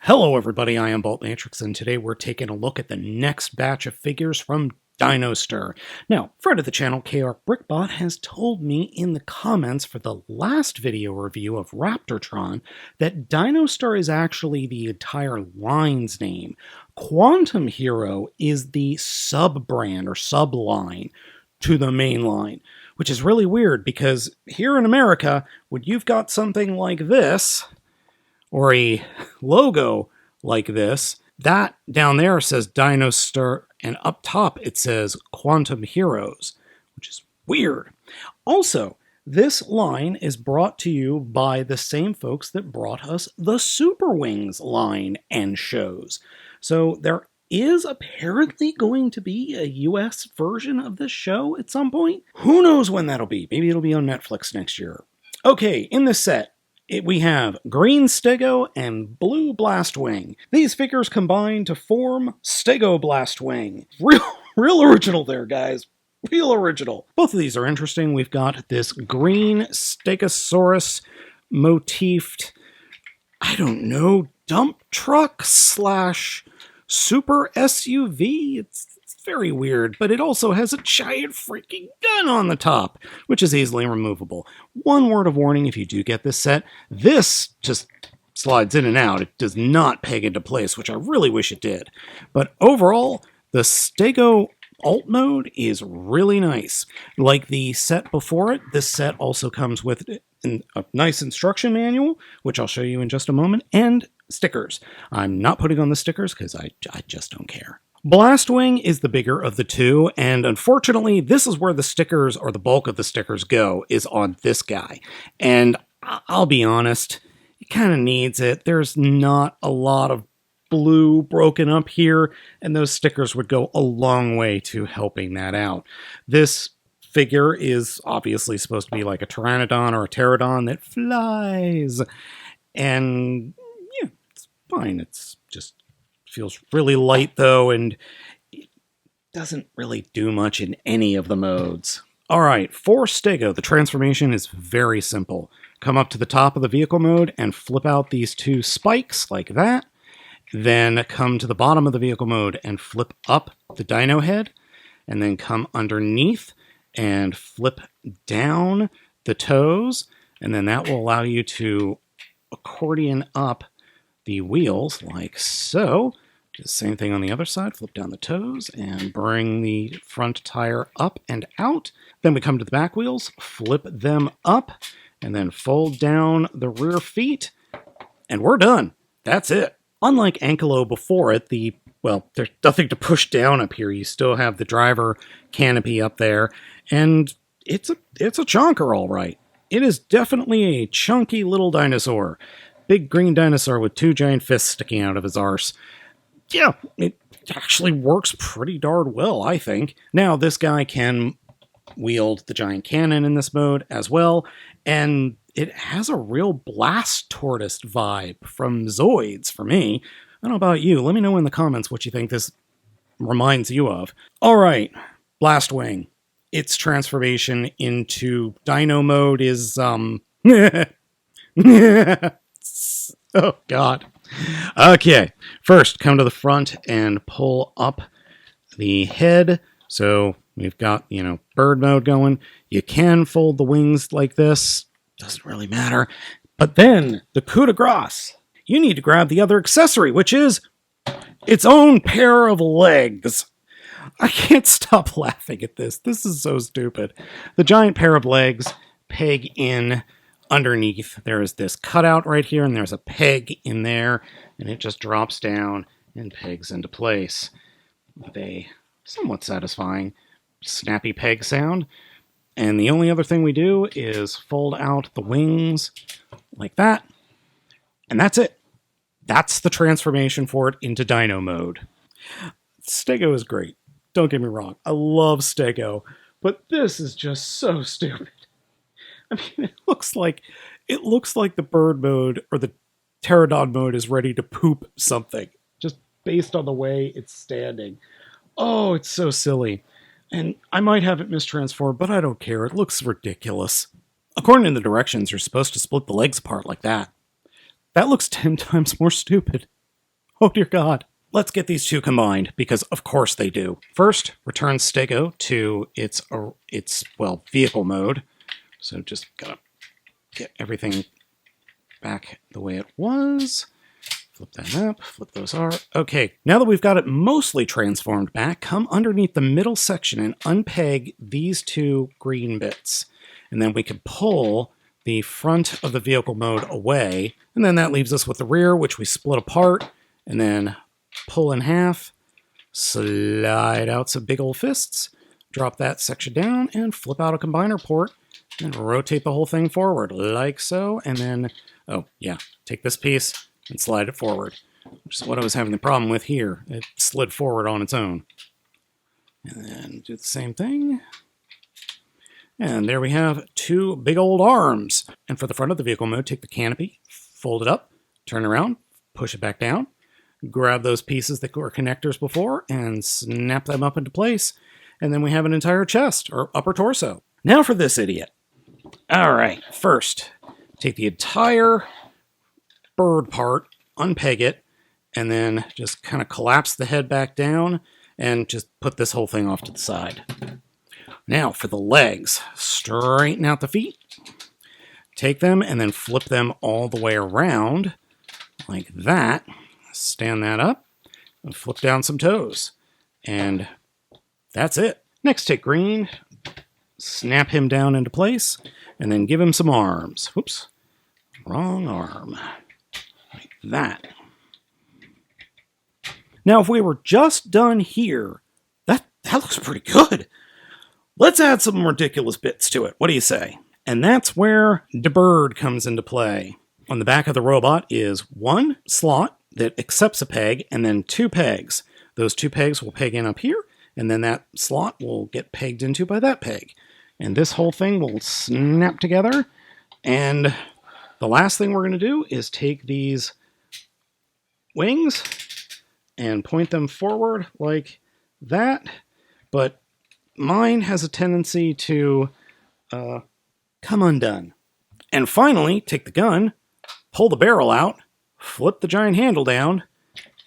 Hello everybody, I am Baltmatrix, and today we're taking a look at the next batch of figures from Dinoster. Now, friend of the channel, KR Brickbot, has told me in the comments for the last video review of Raptortron that Dinoster is actually the entire line's name. Quantum Hero is the sub-brand or sub-line to the main line, which is really weird because here in America, when you've got something like this, or a logo like this, that down there says Dinoster, and up top it says Quantum Heroes, which is weird. Also, this line is brought to you by the same folks that brought us the Super Wings line and shows. So there is apparently going to be a US version of this show at some point. Who knows when that'll be? Maybe it'll be on Netflix next year. Okay, in this set, we have green Stego and blue Blastwing. These figures combine to form Stego Blastwing. Real original there, guys. Real original. Both of these are interesting. We've got this green Stegosaurus motifed, I don't know, dump truck slash super SUV. It's very weird, but it also has a giant freaking gun on the top, which is easily removable. One word of warning if you do get this set, this just slides in and out. It does not peg into place, which I really wish it did. But overall, the Stego alt mode is really nice. Like the set before it, this set also comes with a nice instruction manual, which I'll show you in just a moment, and stickers. I'm not putting on the stickers because I just don't care. Blastwing is the bigger of the two, and unfortunately, this is where the stickers, or the bulk of the stickers go, is on this guy. And I'll be honest, it kind of needs it. There's not a lot of blue broken up here, and those stickers would go a long way to helping that out. This figure is obviously supposed to be like a Pteranodon or a Pterodon that flies. And yeah, it's fine. It's just feels really light, though, and it doesn't really do much in any of the modes. Alright, for Stego, the transformation is very simple. Come up to the top of the vehicle mode and flip out these two spikes like that. Then come to the bottom of the vehicle mode and flip up the dino head. And then come underneath and flip down the toes. And then that will allow you to accordion up the wheels like so. Do the same thing on the other side, flip down the toes and bring the front tire up and out. Then we come to the back wheels, flip them up, and then fold down the rear feet, and we're done. That's it. Unlike Ankylo before it, there's nothing to push down up here. You still have the driver canopy up there, and it's a chonker, all right. It is definitely a chunky little dinosaur. Big green dinosaur with two giant fists sticking out of his arse. Yeah, it actually works pretty darn well, I think. Now, this guy can wield the giant cannon in this mode as well, and it has a real Blast Tortoise vibe from Zoids for me. I don't know about you. Let me know in the comments what you think this reminds you of. Alright, Blastwing. Its transformation into Dino mode is, oh, God. Okay, first, come to the front and pull up the head. So we've got, bird mode going. You can fold the wings like this. Doesn't really matter. But then, the coup de grace. You need to grab the other accessory, which is its own pair of legs. I can't stop laughing at this. This is so stupid. The giant pair of legs peg in underneath. There is this cutout right here, and there's a peg in there, and it just drops down and pegs into place with a somewhat satisfying snappy peg sound. And the only other thing we do is fold out the wings like that, and that's it. That's the transformation for it into Dino mode. Stego is great. Don't get me wrong. I love Stego, but this is just so stupid. I mean, it looks like the bird mode or the Pterodon mode is ready to poop something, just based on the way it's standing. Oh, it's so silly. And I might have it mistransformed, but I don't care. It looks ridiculous. According to the directions, you're supposed to split the legs apart like that. That looks 10 times more stupid. Oh dear God. Let's get these two combined, because of course they do. First, return Stego to its vehicle mode. So just gotta get everything back the way it was. Flip that up, flip those are. Okay, now that we've got it mostly transformed back, come underneath the middle section and unpeg these two green bits. And then we can pull the front of the vehicle mode away, and then that leaves us with the rear, which we split apart, and then pull in half, slide out some big old fists, drop that section down, and flip out a combiner port, and rotate the whole thing forward, like so, and then, oh yeah, take this piece and slide it forward, which is what I was having the problem with here. It slid forward on its own. And then do the same thing. And there we have two big old arms. And for the front of the vehicle mode, take the canopy, fold it up, turn around, push it back down, grab those pieces that were connectors before, and snap them up into place. And then we have an entire chest, or upper torso. Now for this idiot. All right, first, take the entire bird part, unpeg it, and then just kind of collapse the head back down, and just put this whole thing off to the side. Now for the legs, straighten out the feet, take them and then flip them all the way around, like that. Stand that up, and flip down some toes. And that's it. Next, take green, snap him down into place, and then give him some arms. Whoops, wrong arm. Like that. Now, if we were just done here, that looks pretty good. Let's add some ridiculous bits to it. What do you say? And that's where the bird comes into play. On the back of the robot is one slot that accepts a peg, and then two pegs. Those two pegs will peg in up here, and then that slot will get pegged into by that peg. And this whole thing will snap together. And the last thing we're going to do is take these wings and point them forward like that. But mine has a tendency to come undone. And finally, take the gun, pull the barrel out, flip the giant handle down,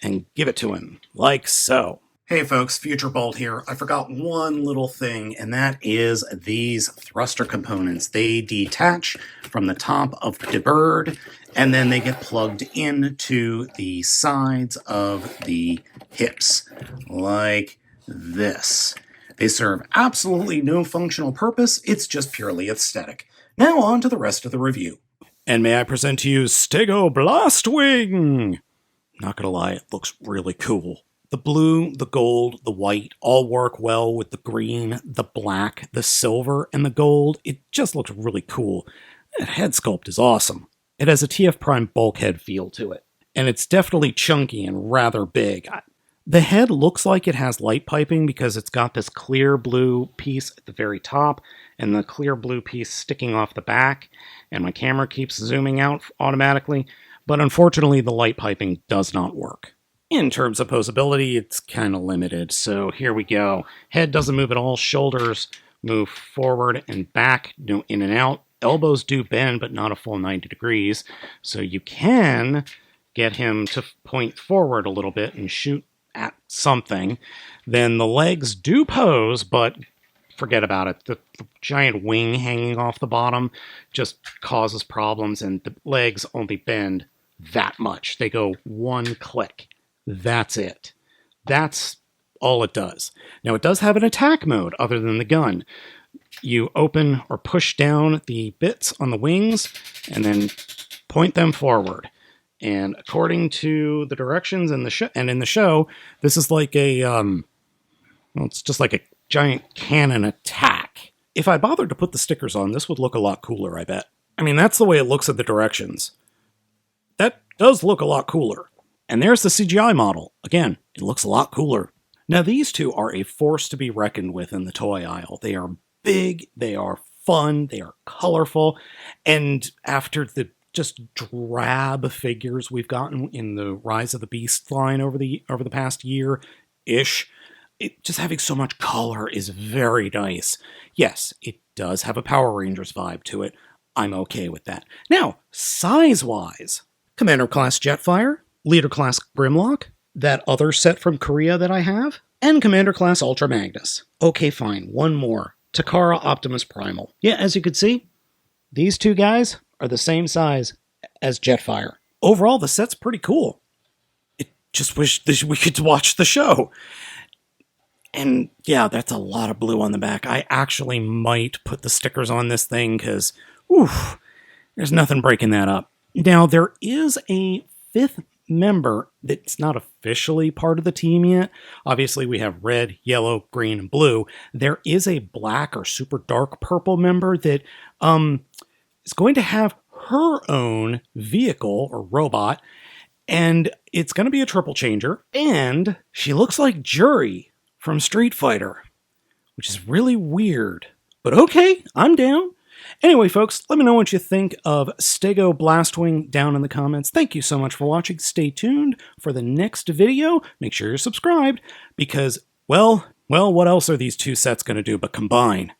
and give it to him, like so. Hey folks, Future Bolt here. I forgot one little thing, and that is these thruster components. They detach from the top of the bird, and then they get plugged into the sides of the hips, like this. They serve absolutely no functional purpose, it's just purely aesthetic. Now on to the rest of the review. And may I present to you Stego Blastwing! Not gonna lie, it looks really cool. The blue, the gold, the white all work well with the green, the black, the silver, and the gold. It just looks really cool. That head sculpt is awesome. It has a TF bulkhead feel to it, and it's definitely chunky and rather big. The head looks like it has light piping because it's got this clear blue piece at the very top and the clear blue piece sticking off the back, and my camera keeps zooming out automatically, but unfortunately the light piping does not work. In terms of posability, it's kind of limited, so here we go. Head doesn't move at all, shoulders move forward and back, in and out. Elbows do bend, but not a full 90 degrees, so you can get him to point forward a little bit and shoot at something. Then the legs do pose, but forget about it. The giant wing hanging off the bottom just causes problems, and the legs only bend that much. They go one click. That's it. That's all it does. Now, it does have an attack mode other than the gun. You open or push down the bits on the wings and then point them forward. And according to the directions in the show, this is like it's just like a giant cannon attack. If I bothered to put the stickers on, this would look a lot cooler, I bet. I mean, that's the way it looks at the directions. That does look a lot cooler. And there's the CGI model. Again, it looks a lot cooler. Now, these two are a force to be reckoned with in the toy aisle. They are big, they are fun, they are colorful, and after the just drab figures we've gotten in the Rise of the Beast line over the past year-ish, just having so much color is very nice. Yes, it does have a Power Rangers vibe to it. I'm okay with that. Now, size-wise, Commander Class Jetfire, Leader Class Grimlock, that other set from Korea that I have, and Commander Class Ultra Magnus. Okay, fine, one more. Takara Optimus Primal. Yeah, as you can see, these two guys are the same size as Jetfire. Overall, the set's pretty cool. I just wish we could watch the show. And yeah, that's a lot of blue on the back. I actually might put the stickers on this thing because, oof, there's nothing breaking that up. Now, there is a fifth member that's not officially part of the team yet. Obviously, we have red, yellow, green, and blue. There is a black or super dark purple member that is going to have her own vehicle or robot, and it's going to be a triple changer, and she looks like Jury from Street Fighter, which is really weird. But okay, I'm down. Anyway, folks, let me know what you think of Stego Blastwing down in the comments. Thank you so much for watching. Stay tuned for the next video. Make sure you're subscribed because, well, what else are these two sets going to do but combine?